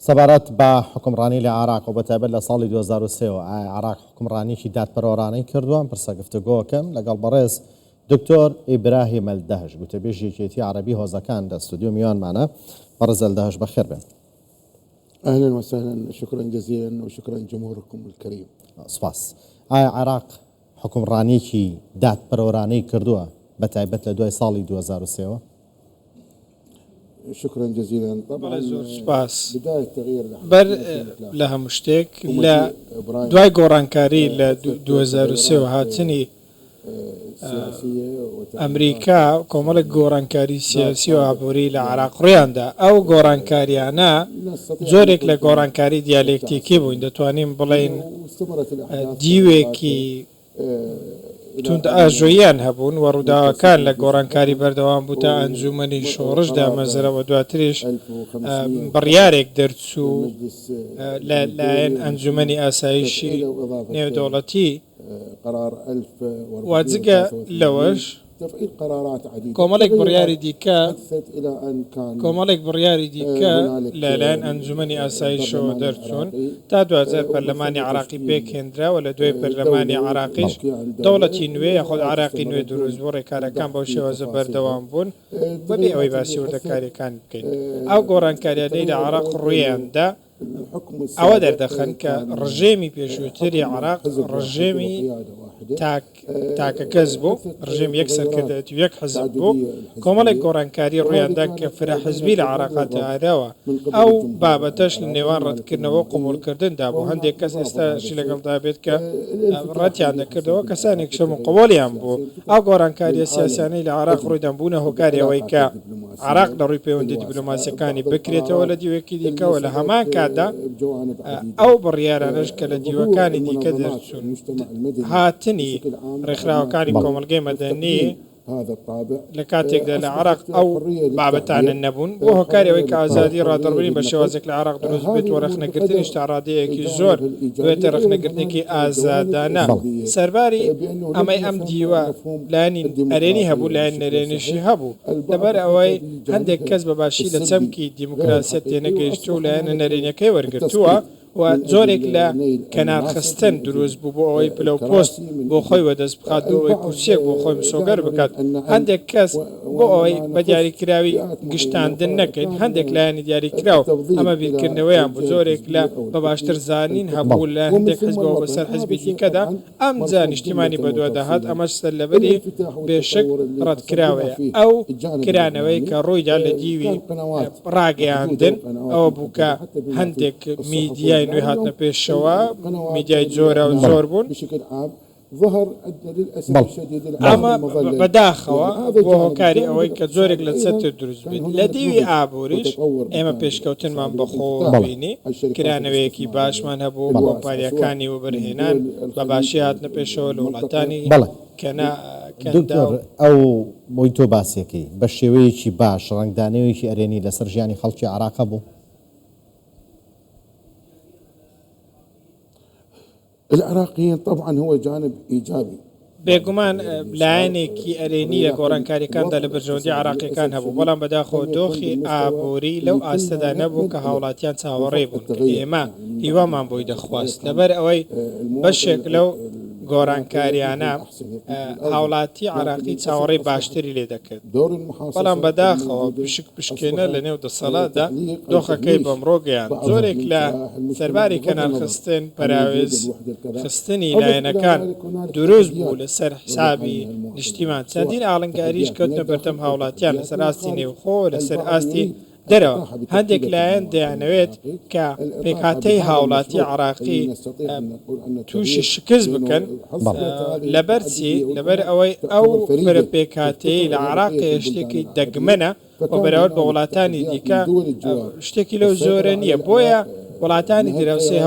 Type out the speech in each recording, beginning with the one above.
سەبارەت بە حکومڕانی لە عراق و بەتایبەت لە ساڵی 2023 عراق حکومڕانیی دادپەروەرانەی کردووە پرسە گفتوگۆکەم لەگەڵ بەڕێز دکتۆر ئیبراهیم ئەلدەهش گوتەبێژی یەکێتی عەرەبی هۆزەکان لە ستودیۆ میوانمانە. بەڕێز ئەلدەهش بەخێر بێن. أهلا وسهلا، شكرا جزيلا وشكرا جمهوركم الكريم. سپاس. ئایا عراق حکومڕانیی دادپەروەرانەی کردووە بەتایبەت لە دوای ساڵی 2023؟ شكرا جزيلا. طبعا سپاس. بداية تغيير بەر لە هەموو شتێک لە دوای گۆڕانکاری لە 2023 هاتنی ئەمریکا کۆمەڵێک گۆڕانکاری سیاسی و ئابووری لە عراق ڕێیاندا. ئەو گۆڕانکاریانە جۆرێک لە گۆڕانکاری دیالێکتیکی بووین، دەتوانین بڵێن دیوێکی تونند ئاژۆییان هەبوون و ڕووداوەکان لە گۆڕانکاری بەردەوام بوو تا ئەنجومەنی شۆڕش دامەزرەوە. دواتریش بڕیارێک دەرچوو لەلایەن ئەنجومەنی ئاسایشی نێودەوڵەتی واجگە لەوەش کۆمەڵێک بڕیاری دیکە لەلایەن ئەنجومەنی ئاسایشەوە دەرچوون تا 2000 پەرلەمانی عراقی پێکهێنراوە. لە دوای پەرلەمانی عراقیش دەوڵەتی نوێ یاخۆ عراقی نوێ دروست بۆ ڕێکارەکان بەو شێوازە بەردەوام بوون بەبێ ئەوەی باسی وردەکاریەکان بکەین. ئەو گۆڕانکاریانەی لە عراق ڕوویاندا ئەوە دەردەخەن کە ڕژێمی پێشووتری عراق ڕژێمی تاکە کەس بوو، ڕژێم یەک سەرکردایەتی و یەک حزب بوو. کۆمەڵێک گۆڕانکاری ڕوویاندا کە فراحزبی لە عراقات ئاراوە. ئەو بابەتەش لە نێوان ڕەتکردنەوە قبولکردندا بوو. هەندێک کەس ئێستاشی لەگەڵدا بێت کە ڕەتیان دەکردەوە، کەسانێک شەم و قبولیان بوو. ئەو گۆڕانکاریە سیاسیانەی لە عراق ڕوویدان بوونە هۆکاری ئەوەی کە عراق لە ڕووی پەیوەندی دیپلۆماسیەکانی بکرێتەوە لە دیوێکی دیکەوە. لە هەمان کاتدا ئەو بڕیارانەش کە لە دیوەکانی دیکە دەرچوون هاتنی ڕێکخراوەکانی کۆمەلگەی مەدەنی لە کاتێکدا لە عراق ئەو بابەتانە نەبوون بۆ هۆکاریەوەی کە ئازادی ڕادەڕبنی بە شێوازێک لە عراق دروست بێت و ڕێخنەگرتنی شتاڕادەیەکی زۆر بێتە ڕێخنەگرتنێکی ئازادانە. سەرباری ئەمەی ئەم دیوە لایەنی ئەرێنی هەبوو، لایەن نەرێنیشی هەبوو. لەبەر ئەوەی هەندێک کەس بەباشی لە چەمکی دیموکراسیەت تێنەگەیشتووە و لایەنە نەرێنیەکەی وەرگرتووە و زۆرێک لە کەنارخستن دروست بوو بۆ ئەوەی پلە و پۆست بۆ خۆی وەدەست بخات، بۆ ئەوەی کورسێک بۆ خۆی مسۆگەر بکات. هەندێک کەس بۆ ئەوەی بە دیاریکراوی گشتاندن نەکەین، هەندێک لایەنی دیاریکراوە ئەمە بیرکردنەوەیان بوو. زۆرێک لە بە باشتر زانین هەبوو لە هەندێک حزبەوە بەسەر حزبی دیکەدا ئەم نیشتیمانی بەدووە داهات. ئەمەش سەرلەبەری بێشک ڕەتکراوەیە. ئەو کرانەوەی کە ڕوویدا لە دیوی ڕاگەیاندن ئەوە بوو کە هەندێک میدیای نوێ هاتنە پێشەوە، میدیای جۆرە و زۆر بوون. ئەمە بەداخەوە بۆ هۆکاری ئەوەی کە زۆرێک لە چەتر دروست بێت. لە دیوی ئابووریش ئێمە پێشکەوتنمان بەخۆ بینی، کرانەوەیەکی باشمان هەبوو، کۆمپانیەکانی وەبەرهێنان بە باشی هاتنە پێشەوە لە وڵاتانی دکتۆر ئەو بۆی تۆ باسیەکەی بە شێوەیەکی باش ڕنگدانەوەیەکی ئەرێنی لەسەر ژیانی خەڵکی عراق بوو. العراقيين طبعا هو جانب إيجابي. بێگومان لایەنێکی ئەرێنی لە گۆڕانکاریەکاندا لە بەرژەوەندی عراقیەکان هەبوو، بەڵام بەداخەوە دۆخی ئابووری لەو ئاستەدا نەبوو کە هاوڵاتیان چاوەڕێ بوون کە ئێمە هیوامان بۆی دەخواست. لەبەر ئەوەی بەشێک لەو گۆڕانکاریانە هاوڵاتی عراقی چاوەڕێی باشتری لێ دەکرد، بەڵام بەداخەوە پشکێنە لە نێو دەسەڵاتدا دۆخەکەی بەمڕۆگەیان. زۆرێک لە سەرباری کەنارخستن پەراوێز خستنی لایەنەکان دروست بوو لەسەر حسابی نیشتیمان. چەندین ئاڵنگاریش کەوتنە بەردەم هاوڵاتیان لەسەر ئاستی نێوخۆ، لەسەر ئاستی دەرەوە. هەندێک لایەن دەیانەوێت کە پێکهاتەی هاوڵاتی عراقی تووشی شکست بکەن. لەبەرچی لەبەر ئەوەی ئەو فرە پێکهاتەی لە عراقی شتێکی دەگمەنە و بەراورد بە وڵاتانی دیکە شتێکی لەو زۆرە نییە. بۆیە وڵاتانی دراوسێ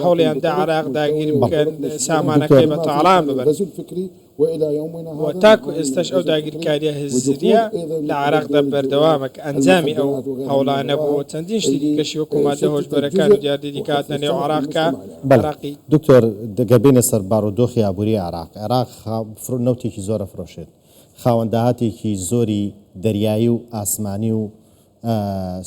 هەوڵیاندا عراق داگیر بکەن، سامانەکەی بە تاڵان ببەن. تاکو ئێستاش ئەو داگیرکاریە هزریە لە عراقدا بەردەوامە کە ئەنجامی ئەو هەوڵانە بوو. چەندین شتی دیکەشی وەکو مادە هۆشبەرەکان و دیاردەی کاتنە نێو عراقکە عراقی. دکتۆر دەگەبێنە سەر بارودۆخی ئابووری عراق. عراق نەوتێکی زۆرە فرۆشێت، خاوەنداهاتێکی زۆری دەریایی و ئاسمانی و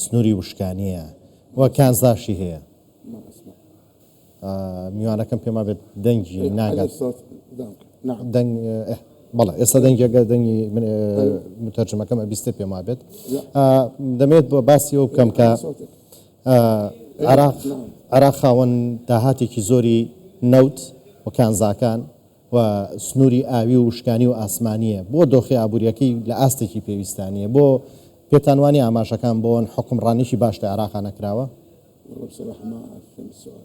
سنووری وشکانیە. وكانزاشي هي ما أسمع. میوانەکەم پێما بێت دەنگی على ناگات الصوت دامك. نعم. دەنگ بەڵێ ئێستا دەنگێگە دەنگی متەرجمەکەم بیستە پێما بێت دەمێت بۆ باسی ئەو بکەم کە صوتك. عراق خاوەن داهاتێکی زۆری نەوت و کانزاکان و سنووری ئاوی و شکانی و ئاسمانیە بۆ دۆخی ئابوووریەکەی لە ئاستێکی پێویستانیە بۆ پێتانوانی ئاماژەکان بۆن حکومڕانیشی باش لە عراقا نەکراوە والله بصراحة ما أفهم السؤال.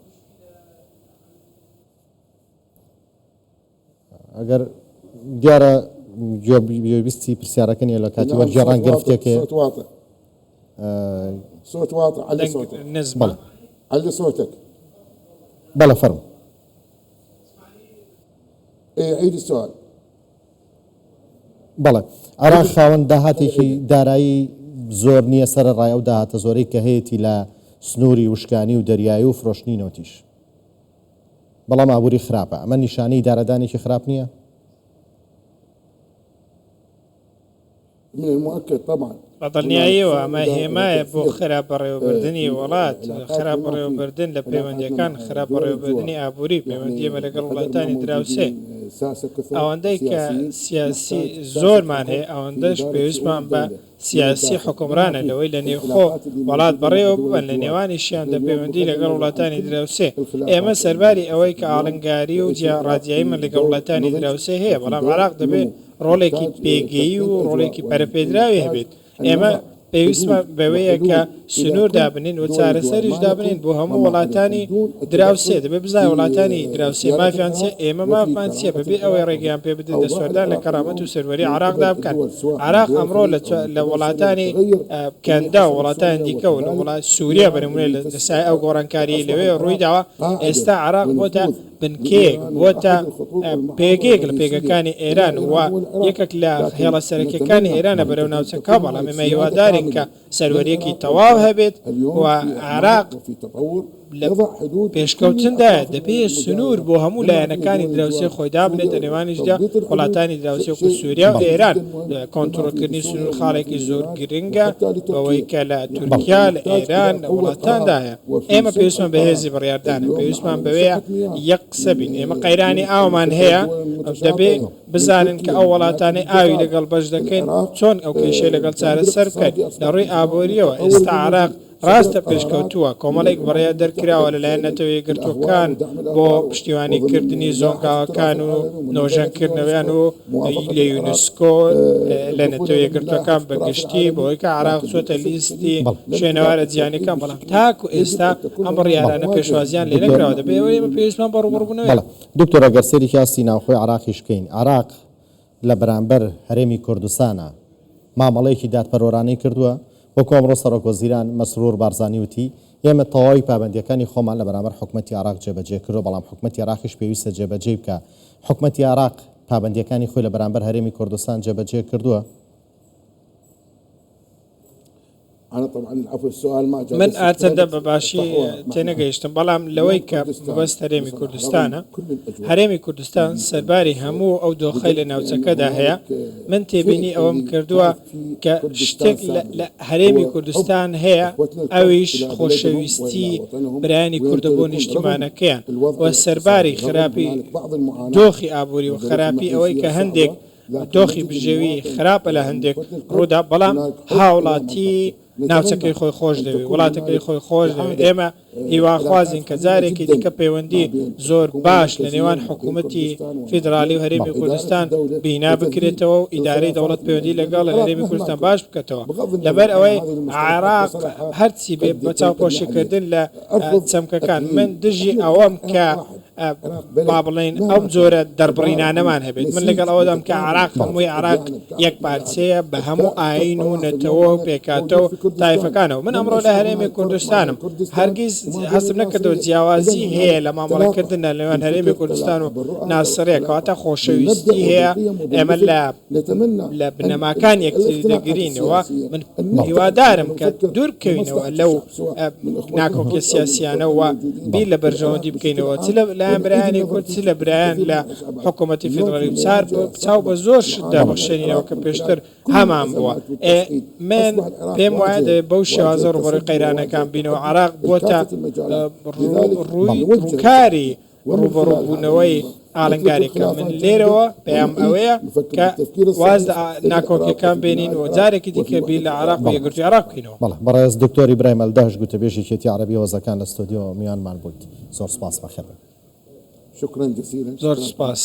ئەگەر دیارە گوێبیستی پرسیارەکە نیە لە کاتی وەرگێڕان گرفتێکێ صوت واطي. صوت واطي. علي صوتك. نسبة علي صوتك. بەڵە فەرم إيه عيد السؤال. بەڵێ عراق خاوەن داهاتێکی دارایی زۆر نییە سەرڕای ئەو داهاتە زۆرەی کە هەیەی لە سنووری وشکانی و دەریایی و فرۆشتنی نۆتیش بەڵام ئابووری خراپە ئەمە نیشانەی دارەدانێکی خراپ نییە من المؤكد طبعا. بەدڵنیاییەوە ئەمە هێمایە بۆ خراپ بەڕێوەبردننی وڵات خراپ بەڕێوەبردن لە پەیوەندیەکان خراپ بەڕێوەبردننی ئابووری پەیوەندیمە لەگەڵ وڵاتانی دراوسێ ئەوەندەی کە سیاسی زۆرمان هەیە ئەوەندەش پێویستمان بە سیاسی حکومڕانە لەوەی لە نێوخۆ وڵات بەڕێوە ببن لە نێوانیشیان دە پەیوەندی لەگەڵ وڵاتانی دراوسێ ئێمە سەرباری ئەوەی کە ئاڵنگاری و ڕادیاییمە لەگەڵ وڵاتانی دراوسێ هەیە بەڵام عراق دەبێت ڕۆڵێکی پێگەیی و ڕۆڵێکی پەرەپێدراوی هەبێت ئێمە پێویستمە بەوەیە کە سنوور دابنین و چارەسەریش دابنین بۆ هەموو وڵاتانی دراوسێ دەبێت بزای وڵاتانی دراوسێ مافیان چێ ئێمە مافمان چیە بەبێ ئەوەی ڕێگەیان پێ بدەین دەسوەردان لە کەرامەت و سەروەری عراقدا بکەن عراق ئەمڕۆ لە وڵاتانی کەندا و وڵاتانی دیکە و لە وڵات سووریا بەنمونێ لە سای ئەو گۆڕانکاریی لەوێ ڕوویداوە ئێستا عراق بۆتە بنکێک بۆتە پێگەیەک لە پێگەکانی ئێران و یەکێک لە هێڵە سەرەکیەکانی ئێرانە بەرەو ناوچەکە بەڵام ئێمە هیوادارین کە سەروەریەکی تەواو هەبێت و عراق لە پێشکەوتندا دەبێت سنوور بۆ هەموو لایەنەکانی دراوسێ خۆی دابنێت لە نێوانیشدا وڵاتانی دراوسێ و سووریا و ئێران کۆنتڕۆلکردنی سنوور خاڵێکی زۆر گرنگە بەوەی کە لە تورکیا لە ئێران لە وڵاتاندایە ئێمە پێویستمان بە هێزی بڕیاردانە پێویستمان بوەیە یەک قسە بین ئێمە قەیرانی ئاومان هەیە دەبێت بزانن کە ئەو وڵاتانی ئاوی لەگەڵ بەش دەکەین چۆن ئەو کێشەی لەگەڵ چارەسەر بکەین لە ڕووی ئابووریەوە ئێستا عراق ڕاستە پێشکەوتووە کۆمەڵێک بڕێ دەرکراوە لەلایەن نەتەوەی گرتوەکان بۆ پشتیوانیکردنی زۆنگاوەکان و نۆژەنکردنەوەیان و لە یونسکۆ لە نەتەوەی گرتوەکان بەگشتی بۆی کە عراق چۆتە لیستی شوێنەوارە جیهانیەکان بەڵام تاکو ئێستا ئەم بڕیارانە پێشوازیان لێ نەکراوە دەبێت ئێمە پێویستمان بە ڕوبڕبوونەوە دکتۆر ئەگەر سەیری کاسی ناوخۆی عراقیش بکەین عراق لە بەرامبەر هەرێمی کوردستانە مامەڵەیەکی دادپەروەرانەی کردووە بۆ کۆمڕۆ سەرۆکوەزیران مەسرور بارزانی وتی ئێمە تەواوی پابەندیەکانی خۆمان لە بەرامبەر حکومەتی عراق جێبەجێ کردو بەڵام حکومەتی عراقیش پێویستە جێبەجێ بکە حکومەتی عراق پابەندیەکانی خۆی لە بەرامبەر هەرێمی کوردستان جێبەجێ کردووە أنا طبعا العفو السؤال ما جاء من ئاچەندە بەباشی تێنەگەیشتم بەڵام لەوەی کە بەست هەرێمی کوردستانە هەرێمی کوردستان سەرباری هەموو ئەو دۆخەی لە ناوچەکەدا هەیە من تێبینی ئەوەم کردووە کە شتێک لە هەرێمی کوردستان هەیە ئەویش خۆشەویستی برایانی کوردە بۆ نیشتیمانەکەیان و سەرباری خراپی دۆخی ئابووری و خراپی ئەوەی کە هەندێک دۆخی بژێوی خراپە لە هەندێک ڕوودا بەڵام هاوڵاتی ناوچەکەی خۆی خۆش دەوێت وڵاتەکەی خۆی خۆش دەوێت ئێمە هیواخوازین کە جارێکی دیکە پەیوەندی زۆر باش لە نێوان حکوومەتی فیدراالی و هەرێمی کوردستان بینا بکرێتەوە و ئیدارەی دەوڵەت پەیوەندی لەگەڵ لە هەرێمی کوردستان باش بکەتەوە لەبەر ئەوەی عراق هەرچی بێ بە چاوپۆشیکردن لە چەمکەکان من دژی ئەوەم کە با بڵێن ئەم جۆرە دەربڕینانەمان هەبێت من لەگەڵ ئەوەدەم کە عراق هەمووی عراق یەک پارچەیە بە هەموو ئاین و نەتەوە و پێکاتەوە تایفەکانەوە من ئەمڕۆ لە هەرێمی کوردستانم هەرگیز هەستم نەکردەوە جیاوازی هەیە لە مامەڵەکردن لە لەوان هەرێمی کوردستان و ناسڕەیە کەواتە خۆشەویستی هەیە ئێمە لە بنەماکان یەکتری دەگرینەوە من هیوادارم کە دوور بکەوینەوە لەو ناکۆکیە سیاسیانە و بیر لە بەرژەوەندی بکەینەوە چ لە لایەن برایانی کورد چ لە برایان لە حکوومەتی فیدرالی چاو بە زۆر شتدا بەخشێنینەوە کە پێشتر هەمان بووە من پێم وایە بەو شێوازە ڕوبەڕووی قەیرانەکان بینەوە عراق بۆتە ڕووکاری ڕوبەڕووبوونەوەی ئاڵنگاریەکە من لێرەوە پێیان ئەوەیە کە واز ناکۆکیەکان بینین و جارێکی دیکە بی لە عراق و یەکگرتووی عراق بکەینەوە. بەڕێز دکتۆر ئیبراهیم ئەلدەهش گوتەبێژێکی عەرەبی هۆزەکان لە ستۆدیۆ میانمان بوویت. زۆر سپاس بەخێر. شكرا جزيلا. زۆر سپاس.